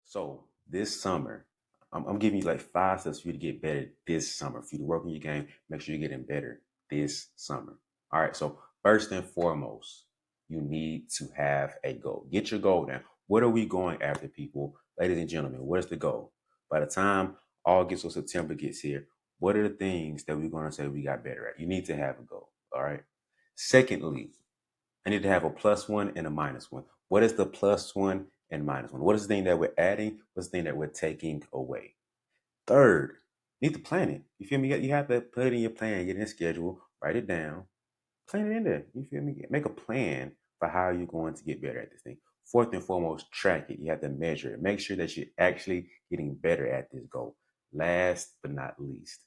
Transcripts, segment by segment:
So this summer, I'm giving you like 5 steps for you to get better this summer. For you to work on your game, make sure you're getting better this summer. All right. So first and foremost, you need to have a goal. Get your goal down. What are we going after, people? Ladies and gentlemen, what is the goal? By the time August or September gets here, what are the things that we're going to say we got better at? You need to have a goal. All right. Secondly, I need to have a plus one and a minus one. What is the plus one and minus one? What is the thing that we're adding? What's the thing that we're taking away? Third, you need to plan it. You feel me? You have to put it in your plan, get in a schedule, write it down, plan it in there. You feel me? Make a plan for how you're going to get better at this thing. Fourth and foremost, track it. You have to measure it. Make sure that you're actually getting better at this goal. Last but not least,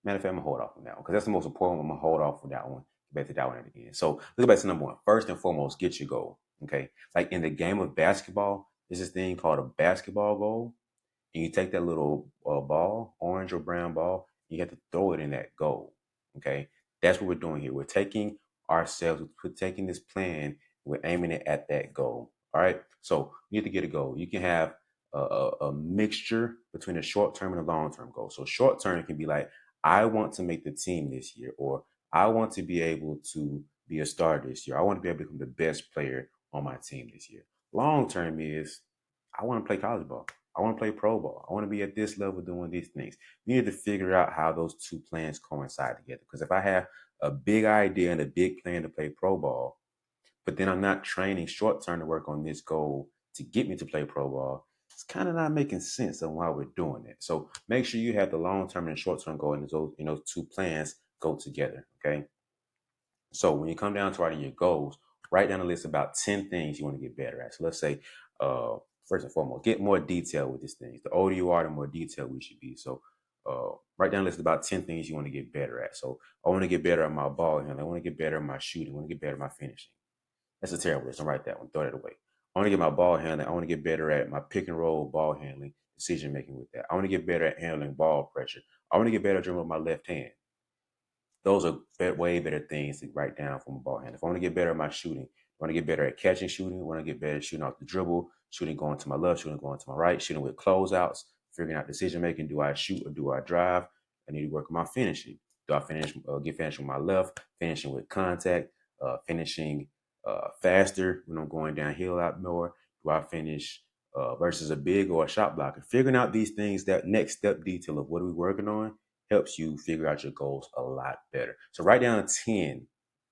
matter of fact, I'm gonna hold off on that one because that's the most important one. I'm gonna hold off on that one. Get back to that one at the end. So let's go back to number one. First and foremost, get your goal. Okay. Like in the game of basketball, there's this thing called a basketball goal. And you take that little ball, orange or brown ball, you have to throw it in that goal. Okay. That's what we're doing here. We're taking ourselves, we're taking this plan, we're aiming it at that goal. All right. So you need to get a goal. You can have a mixture between a short term and a long term goal. So short term can be like, I want to make the team this year, or I want to be able to be a star this year. I want to be able to become the best player on my team this year. Long term is, I want to play college ball. I want to play pro ball. I want to be at this level doing these things. You need to figure out how those two plans coincide together. Because if I have a big idea and a big plan to play pro ball, but then I'm not training short term to work on this goal to get me to play pro ball, it's kind of not making sense on why we're doing it. So make sure you have the long term and short term goal, and those two plans go together. Okay. So when you come down to writing your goals, write down a list of about 10 things you want to get better at. So let's say, first and foremost, get more detail with these things. The older you are, the more detailed we should be. So write down a list of about 10 things you want to get better at. So I want to get better at my ball handling. I want to get better at my shooting. I want to get better at my finishing. That's a terrible list. Don't write that one. Throw that away. I want to get my ball handling. I want to get better at my pick and roll ball handling, decision making with that. I want to get better at handling ball pressure. I want to get better at dribbling with my left hand. Those are way better things to write down from a ball handler. If I want to get better at my shooting, I want to get better at catching shooting, I want to get better at shooting off the dribble, shooting going to my left, shooting going to my right, shooting with closeouts, figuring out decision making. Do I shoot or do I drive? I need to work on my finishing. Do I get finished with my left, finishing with contact, finishing faster when I'm going downhill out more? Do I finish versus a big or a shot blocker? Figuring out these things, that next step detail of what are we working on, helps you figure out your goals a lot better. So write down 10.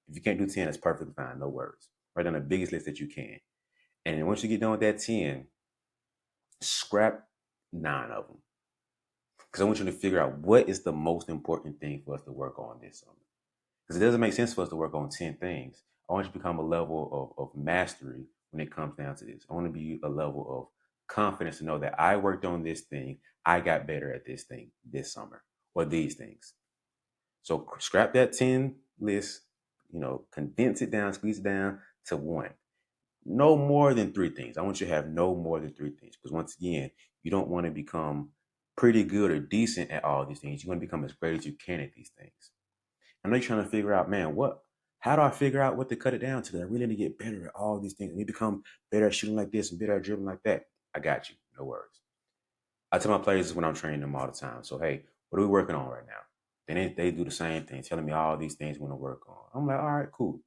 If you can't do 10, that's perfectly fine. No worries. Write down the biggest list that you can. And then once you get done with that 10, scrap 9 of them. Because I want you to figure out what is the most important thing for us to work on this summer. Because it doesn't make sense for us to work on 10 things. I want you to become a level of mastery when it comes down to this. I want to be a level of confidence to know that I worked on this thing. I got better at this thing this summer, or these things. So scrap that 10 list, condense it down, squeeze it down to one. No more than three things. I want you to have no more than three things. Because once again, you don't want to become pretty good or decent at all these things. You want to become as great as you can at these things. I know you're trying to figure out, man, how do I figure out what to cut it down to? I really need to get better at all these things. I need to become better at shooting like this and better at dribbling like that. I got you. No worries. I tell my players this when I'm training them all the time. So, hey, what are we working on right now? Then they do the same thing, telling me all these things we want to work on. I'm like, all right, cool.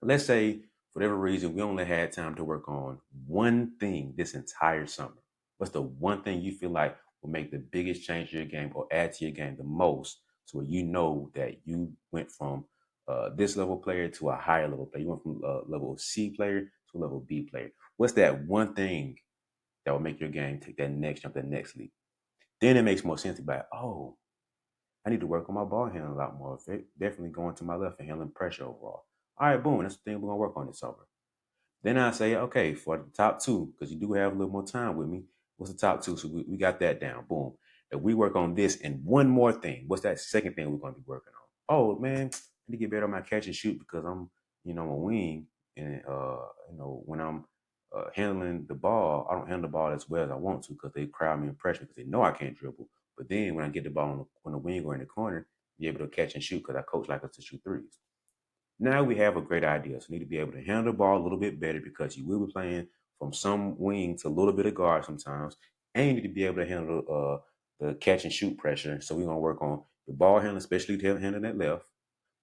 Let's say, for whatever reason, we only had time to work on one thing this entire summer. What's the one thing you feel like will make the biggest change to your game or add to your game the most, so where you know that you went from this level player to a higher level player? You went from a level C player to a level B player. What's that one thing that will make your game take that next jump, that next leap? Then it makes more sense to be like, oh, I need to work on my ball handling a lot more. Definitely going to my left and handling pressure overall. All right, boom. That's the thing we're gonna work on this summer. Then I say, okay, for the top two, because you do have a little more time with me. What's the top two? So we got that down. Boom. If we work on this and one more thing, what's that second thing we're gonna be working on? Oh man, I need to get better at my catch and shoot because I'm a wing, and when I'm handling the ball, I don't handle the ball as well as I want to because they crowd me and pressure because they know I can't dribble. But then when I get the ball on the wing or in the corner, be able to catch and shoot because I coach like us to shoot threes. Now we have a great idea. So you need to be able to handle the ball a little bit better because you will be playing from some wing to a little bit of guard sometimes, and you need to be able to handle the catch and shoot pressure. So we're gonna work on the ball handling, especially handling that left,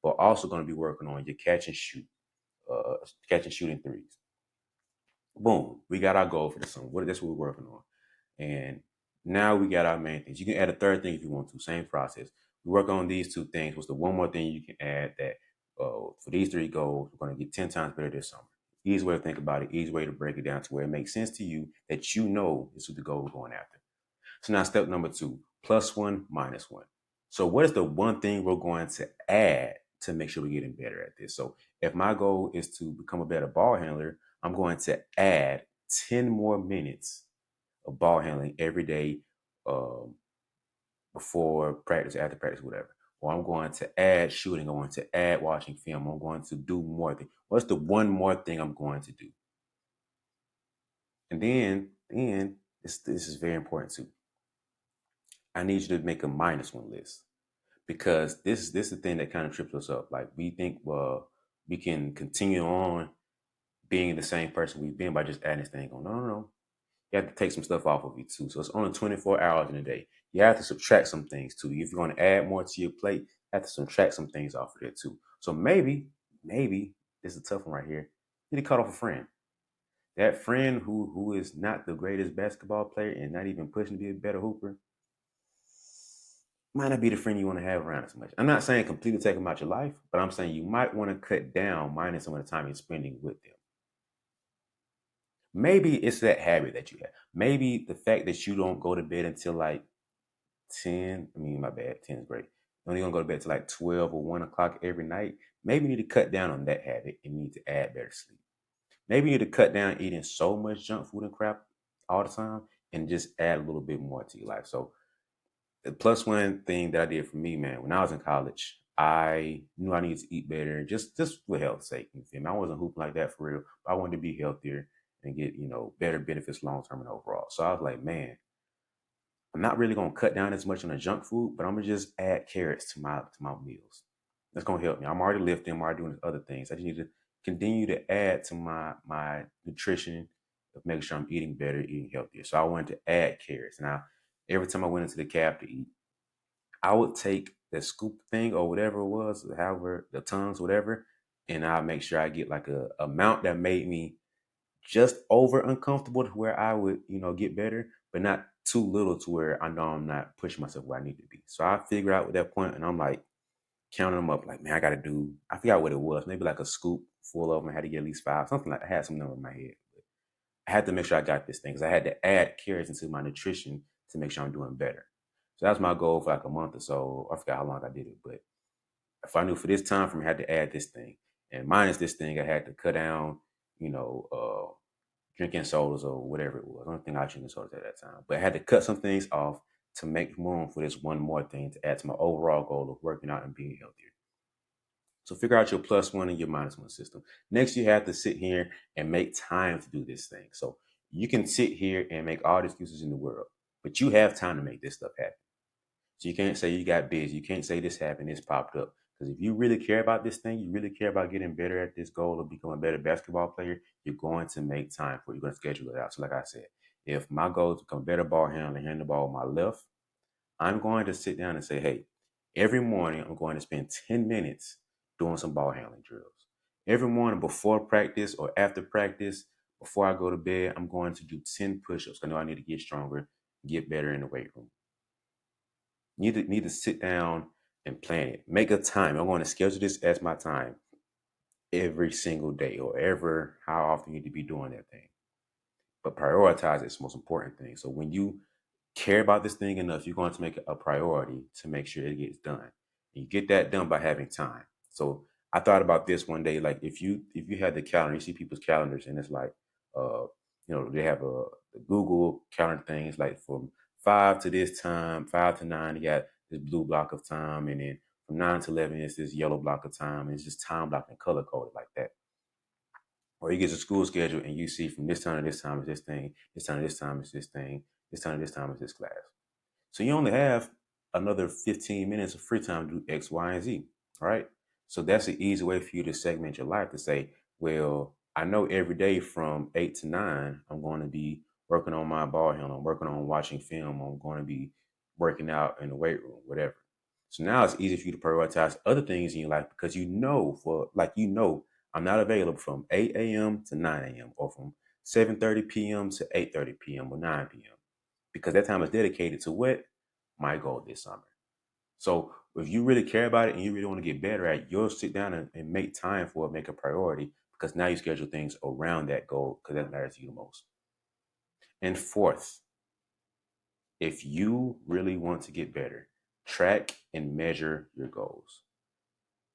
but also gonna be working on your uh, catch and shooting threes. Boom, we got our goal for the summer. That's what we're working on. And now we got our main things. You can add a third thing if you want to. Same process. We work on these two things. What's the one more thing you can add that for these three goals, we're going to get 10 times better this summer? Easy way to think about it. Easy way to break it down to where it makes sense to you that you know this is the goal we're going after. So now step number 2, plus one, minus one. So what is the one thing we're going to add to make sure we're getting better at this? So if my goal is to become a better ball handler, I'm going to add 10 more minutes of ball handling every day, um, before practice, after practice, whatever. Or I'm going to add shooting. I'm going to add watching film. I'm going to do more things. What's the one more thing I'm going to do? And then this is very important too. I need you to make a minus one list because this is the thing that kind of trips us up. Like we think, well, we can continue on being the same person we've been by just adding this thing on. No, no, no. You have to take some stuff off of you too. So it's only 24 hours in a day. You have to subtract some things too. If you're going to add more to your plate, you have to subtract some things off of there too. So maybe this is a tough one right here. You need to cut off a friend. That friend who is not the greatest basketball player and not even pushing to be a better hooper might not be the friend you want to have around as much. I'm not saying completely take them out your life, but I'm saying you might want to cut down minus some of the time you're spending with them. Maybe it's that habit that you have. Maybe the fact that you don't go to bed until like 10, I mean, my bad, 10 is great. You're only gonna go to bed till like 12 or 1 o'clock every night. Maybe you need to cut down on that habit and need to add better sleep. Maybe you need to cut down eating so much junk food and crap all the time and just add a little bit more to your life. So the plus one thing that I did for me, man, when I was in college, I knew I needed to eat better, just for health's sake. You feel me? I wasn't hooping like that for real, but I wanted to be healthier and get better benefits long term and overall. So I was like, man, I'm not really gonna cut down as much on the junk food, but I'm gonna just add carrots to my meals. That's gonna help me. I'm already lifting, I'm already doing other things. I just need to continue to add to my nutrition of making sure I'm eating better, eating healthier. So I wanted to add carrots. Now, every time I went into the cab to eat, I would take the scoop thing or whatever it was, however the tongues, whatever, and I make sure I get like a amount that made me just over uncomfortable to where I would, get better, but not too little to where I know I'm not pushing myself where I need to be. So I figure out at that point and I'm like counting them up, like, man, I gotta do, I forgot what it was, maybe like a scoop full of them. I had to get at least five, something like that. I had some number in my head. But I had to make sure I got this thing because I had to add carrots into my nutrition to make sure I'm doing better. So that's my goal for like a month or so. I forgot how long I did it, but if I knew for this time frame I had to add this thing. And minus this thing, I had to cut down, you know, drinking sodas or whatever it was. I don't think I was drinking sodas at that time, but I had to cut some things off to make room for this one more thing to add to my overall goal of working out and being healthier. So figure out your plus one and your minus one system. Next, you have to sit here and make time to do this thing. So you can sit here and make all the excuses in the world, but you have time to make this stuff happen. So you can't say you got busy. You can't say this happened, this popped up. Because if you really care about this thing, you really care about getting better at this goal of becoming a better basketball player, you're going to make time for it. You're going to schedule it out. So like I said, if my goal is to become a better ball handler, hand the ball with my left, I'm going to sit down and say, hey, every morning I'm going to spend 10 minutes doing some ball handling drills. Every morning before practice or after practice, before I go to bed, I'm going to do 10 push-ups. I know I need to get stronger, get better in the weight room. Need to sit down and plan it. Make a time. I'm going to schedule this as my time every single day or ever how often you need to be doing that thing. But prioritize it's the most important thing. So when you care about this thing enough, you're going to make it a priority to make sure it gets done. And you get that done by having time. So I thought about this one day, like if you had the calendar, you see people's calendars, and it's like, they have the Google calendar things like from 5 to 9, you got this blue block of time, and then from 9 to 11, it's this yellow block of time, and it's just time blocked and color coded like that. Or you get a school schedule and you see from this time to this time is this thing, this time to this time is this thing, this time to this time is this class. So you only have another 15 minutes of free time to do X, Y, and Z. All right. So that's an easy way for you to segment your life to say, well, I know every day from 8 to 9, I'm going to be working on my ball handle. I'm working on watching film. I'm going to be working out in the weight room, whatever. So now it's easy for you to prioritize other things in your life because I'm not available from 8 a.m. to 9 a.m. or from 7:30 p.m. to 8:30 p.m. or 9 p.m. because that time is dedicated to what? My goal this summer. So if you really care about it and you really want to get better at it, you'll sit down and make time for it, make a priority because now you schedule things around that goal because that matters to you the most. And fourth, if you really want to get better, track and measure your goals.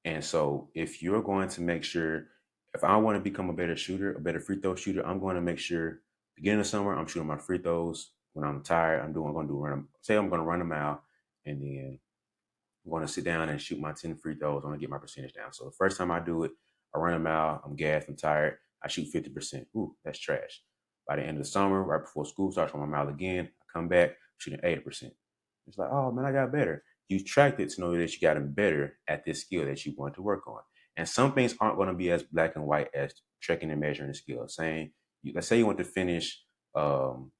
And so if you're going to make sure, if I want to become a better shooter, a better free throw shooter, I'm going to make sure beginning of summer, I'm shooting my free throws. When I'm tired, I'm going to do run. Say I'm going to run them out, and then I'm going to sit down and shoot my 10 free throws. I'm going to get my percentage down. So the first time I do it, I run them out. I'm gassed. I'm tired. I shoot 50%. Ooh, that's trash. By the end of the summer, right before school starts, run them out again. I come back, shooting 80%. It's like, oh man, I got better. You tracked it to know that you gotten better at this skill that you want to work on. And some things aren't going to be as black and white as tracking and measuring the skill. Let's say um,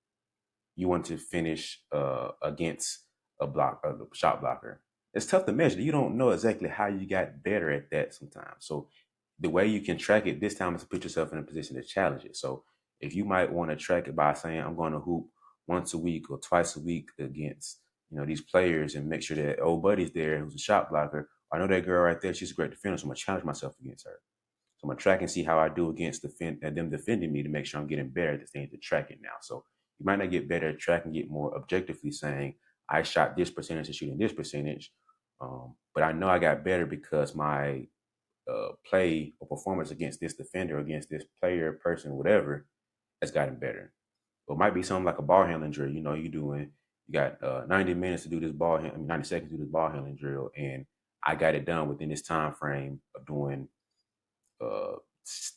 you want to finish against a shot blocker. It's tough to measure. You don't know exactly how you got better at that sometimes. So the way you can track it this time is to put yourself in a position to challenge it. So if you might want to track it by saying, I'm going to hoop once a week or twice a week against these players and make sure that old buddy's there who's a shot blocker. I know that girl right there. She's a great defender, so I'm gonna challenge myself against her. So I'm gonna track and see how I do against them defending me to make sure I'm getting better at the thing to track it now. So you might not get better at tracking it more objectively saying I shot this percentage and shooting this percentage. But I know I got better because my play or performance against this defender, against this player, person, whatever, has gotten better. But it might be something like a ball handling drill. You got 90 minutes to do this 90 seconds to do this ball handling drill, and I got it done within this time frame of doing uh,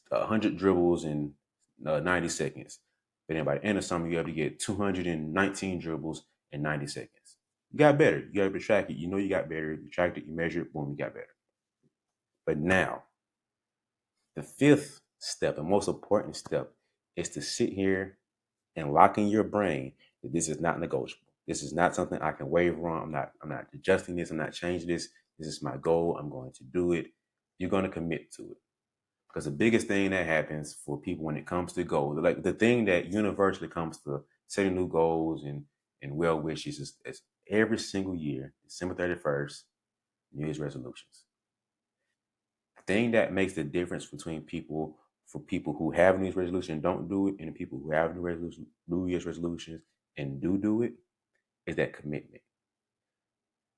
100 dribbles in 90 seconds. But then by the end of summer, you have to get 219 dribbles in 90 seconds. You got better. You got to track it. You know you got better. You tracked it, you measured it, boom, you got better. But now, the fifth step, the most important step, is to sit here and lock in your brain that this is not negotiable. This is not something I can waver on. I'm not adjusting this. I'm not changing this. This is my goal. I'm going to do it. You're going to commit to it. Because the biggest thing that happens for people when it comes to goals, like the thing that universally comes to setting new goals and well wishes is every single year, December 31st, New Year's resolutions. The thing that makes the difference between people who have New Year's resolution and don't do it, and the people who have New Year's resolutions and do it, is that commitment.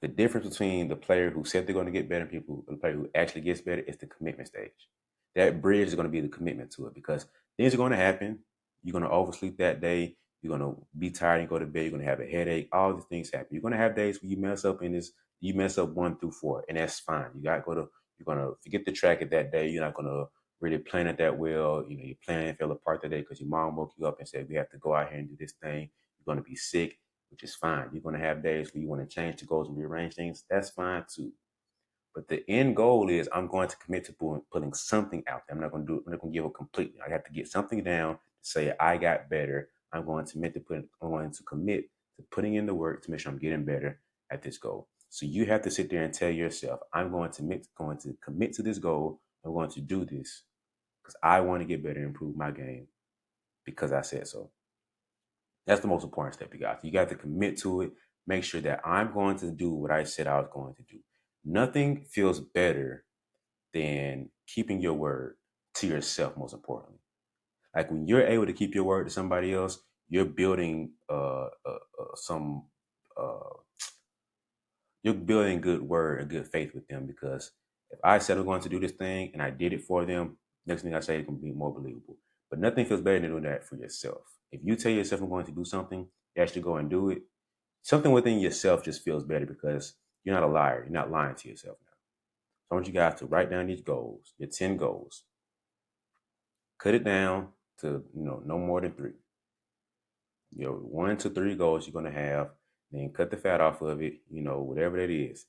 The difference between the player who said they're going to get better and the player who actually gets better is the commitment stage. That bridge is going to be the commitment to it because things are going to happen. You're going to oversleep that day. You're going to be tired and go to bed. You're going to have a headache. All these things happen. You're going to have days where you mess up 1 through 4, and that's fine. You're going to forget the track it that day. You're not going to really plan it that well. Your plan fell apart that day because your mom woke you up and said, we have to go out here and do this thing. You're going to be sick, which is fine. You're going to have days where you want to change the goals and rearrange things. That's fine too. But the end goal is I'm going to commit to putting something out there. I'm not going to do it. I'm not going to give it completely. I have to get something down to say I got better. I'm going to commit to putting in the work to make sure I'm getting better at this goal. So you have to sit there and tell yourself, I'm going to commit to this goal. I'm going to do this because I want to get better and improve my game because I said so. That's the most important step, you guys. You got to commit to it. Make sure that I'm going to do what I said I was going to do. Nothing feels better than keeping your word to yourself, most importantly. Like when you're able to keep your word to somebody else, you're building some uh, you're building good word and good faith with them because if I said I'm going to do this thing and I did it for them, next thing I say is going to be more believable. But nothing feels better than doing that for yourself. If you tell yourself I'm going to do something, you actually go and do it. Something within yourself just feels better because you're not a liar. You're not lying to yourself now. So I want you guys to write down these goals, your 10 goals. Cut it down to, no more than 3. 1 to 3 goals you're going to have. Then cut the fat off of it, whatever that is.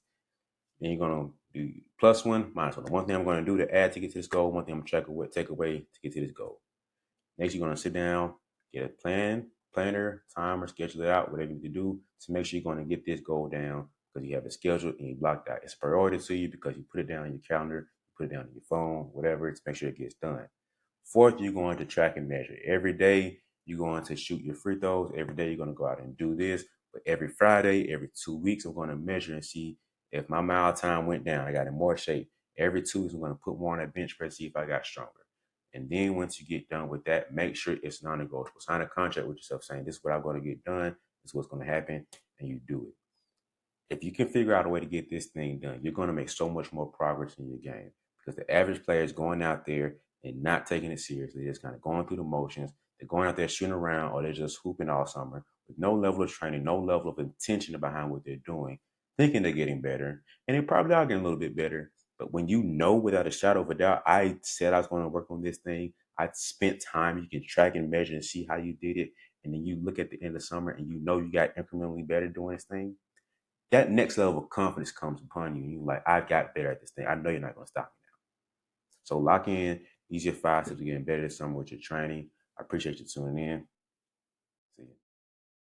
Then you're going to Do plus one, minus one. The one thing I'm going to do to add to get to this goal, one thing I'm going to take away to get to this goal. Next, you're going to sit down, get a planner, timer, schedule it out, whatever you need to do to make sure you're going to get this goal down because you have it scheduled and you blocked out. It's a priority to you because you put it down on your calendar, you put it down on your phone, whatever, to make sure it gets done. Fourth, you're going to track and measure. Every day, you're going to shoot your free throws. Every day, you're going to go out and do this. But every Friday, every 2 weeks, I'm going to measure and see if my mile time went down. I got in more shape. Every 2 weeks, I'm going to put more on that bench press, see if I got stronger. And then once you get done with that, make sure it's non-negotiable. Sign a contract with yourself saying, this is what I'm going to get done. This is what's going to happen. And you do it. If you can figure out a way to get this thing done, you're going to make so much more progress in your game because the average player is going out there and not taking it seriously. They're just kind of going through the motions. They're going out there shooting around or they're just hooping all summer with no level of training, no level of intention behind what they're doing, thinking they're getting better. And they probably are getting a little bit better. But when you know without a shadow of a doubt, I said I was going to work on this thing. I spent time. You can track and measure and see how you did it. And then you look at the end of summer and you know you got incrementally better doing this thing. That next level of confidence comes upon you. And you're like, I got better at this thing. I know you're not going to stop me now. So lock in. These are 5 steps to getting better this summer with your training. I appreciate you tuning in.